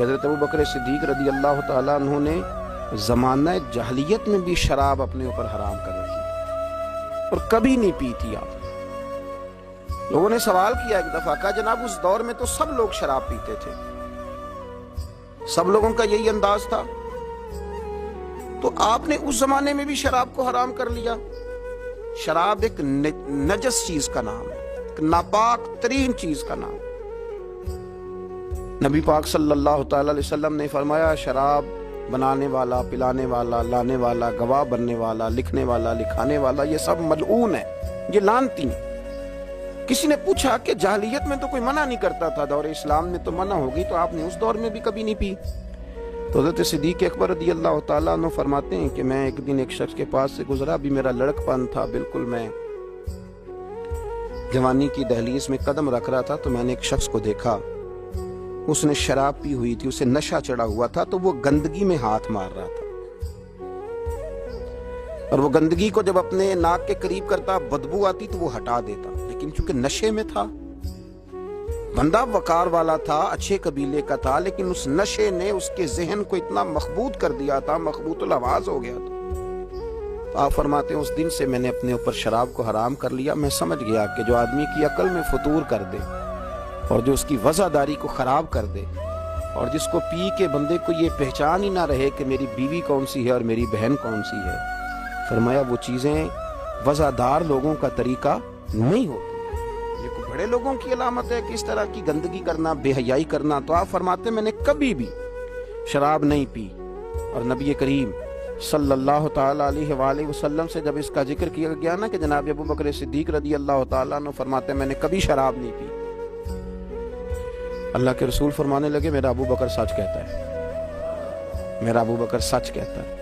کہ حضرت ابو بکر صدیق رضی اللہ تعالیٰ عنہ نے زمانہ جاہلیت میں بھی شراب اپنے اوپر حرام کر رکھی اور کبھی نہیں پی تھی آپ۔ لوگوں نے سوال کیا ایک دفعہ، کہا جناب اس دور میں تو سب لوگ شراب پیتے تھے، سب لوگوں کا یہی انداز تھا، تو آپ نے اس زمانے میں بھی شراب کو حرام کر لیا؟ شراب ایک نجس چیز کا نام ہے، ایک ناپاک ترین چیز کا نام۔ نبی پاک صلی اللہ تعالی علیہ وسلم نے فرمایا شراب بنانے والا، پلانے والا، لانے والا، گواہ بننے والا، لکھنے والا، لکھانے والا، یہ سب ملعون ہے، یہ لعنتی ہیں۔ کسی نے پوچھا کہ جاہلیت میں تو کوئی منع نہیں کرتا تھا، دور اسلام میں تو منع ہوگی، تو آپ نے اس دور میں بھی کبھی نہیں پی؟ تو حضرت صدیق اکبر رضی اللہ تعالیٰ عنہ فرماتے ہیں کہ میں ایک دن ایک شخص کے پاس سے گزرا، بھی میرا لڑک پن تھا، بالکل میں جوانی کی دہلیز میں قدم رکھ رہا تھا، تو میں نے ایک شخص کو دیکھا، اس نے شراب پی ہوئی تھی، اسے نشہ چڑھا ہوا تھا، تو وہ گندگی میں ہاتھ مار رہا تھا، اور وہ گندگی کو جب اپنے ناک کے قریب کرتا بدبو آتی تو وہ ہٹا دیتا، لیکن چونکہ نشے میں تھا، بندہ وقار والا تھا، اچھے قبیلے کا تھا، لیکن اس نشے نے اس کے ذہن کو اتنا مخبوط کر دیا تھا، مخبوط الآواز ہو گیا تھا۔ تو آپ فرماتے ہیں اس دن سے میں نے اپنے اوپر شراب کو حرام کر لیا۔ میں سمجھ گیا کہ جو آدمی کی عقل میں فطور کر دے اور جو اس کی وضعداری کو خراب کر دے، اور جس کو پی کے بندے کو یہ پہچان ہی نہ رہے کہ میری بیوی کون سی ہے اور میری بہن کون سی ہے، فرمایا وہ چیزیں وضعدار لوگوں کا طریقہ نہیں ہوتی، یہ کوئی بڑے لوگوں کی علامت ہے کہ اس طرح کی گندگی کرنا، بے حیائی کرنا۔ تو آپ فرماتے ہیں میں نے کبھی بھی شراب نہیں پی، اور نبی کریم صلی اللہ تعالیٰ علیہ وآلہ وسلم سے جب اس کا ذکر کیا گیا نا کہ جناب ابو بکر صدیق رضی اللہ تعالیٰ عنہ فرماتے ہیں میں نے کبھی شراب نہیں پی، اللہ کے رسول فرمانے لگے میرا ابو بکر سچ کہتا ہے، میرا ابو بکر سچ کہتا ہے۔